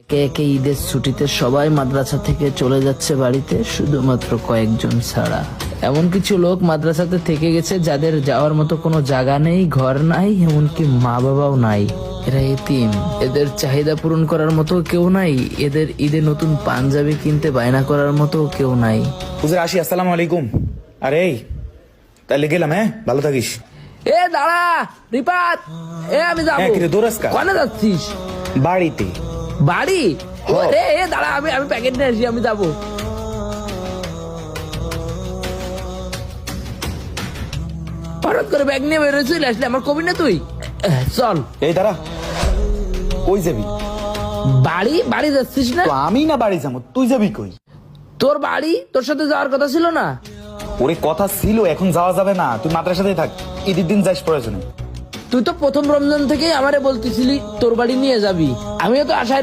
একে একে ঈদের ছুটিতে সবাই মাদ্রাসা থেকে চলে যাচ্ছে বাড়িতে, শুধুমাত্র কয়েকজন ছাড়া। এমন কিছু লোক মাদ্রাসাতে থেকে গেছে যাদের যাওয়ার মতো কোনো জায়গা নেই, ঘর নাই, এমনকি মা বাবাও নাই। এরা এতিম, এদের চাহিদা পূরণ করার মতো কেউ নাই, এদের ঈদে নতুন পাঞ্জাবি কিনতে বায়না করার মতো কেউ নাই। হুজুর আসি, আসসালামু আলাইকুম। আরে এই তাহলে গেলাম, হ্যাঁ ভালো থাকিস। এ দাঁড়া রিপাত, আমি যাবো। হ্যাঁ, কিরে দৌড়াস কা? কোনে যাচ্ছিস? বাড়িতে। বাড়ি? রে দাঁড়া, আমি প্যাকেট নিয়ে আসি, আমি যাবো। হঠাৎ করে ব্যাগ নিয়ে বেরোয় চলে আসলে, আমার কবি না তুই? চল। এই দাঁড়া, কই যাবি? বাড়ি যাচ্ছিস না? তো আমি না বাড়ি যাবো, তুই যাবি কই? তোর বাড়ি, তোর সাথে যাওয়ার কথা ছিল না? ওরে কথা ছিল, এখন যাওয়া যাবে না, তুই মাদ্রাসাতেই থাক, ঈদের দিন যাইস প্রয়োজনে। তুই তো প্রথম রমজান থেকেই আমারে বলতেছিলি তোর বাড়ি নিয়ে যাবি, আমিও তো আশায়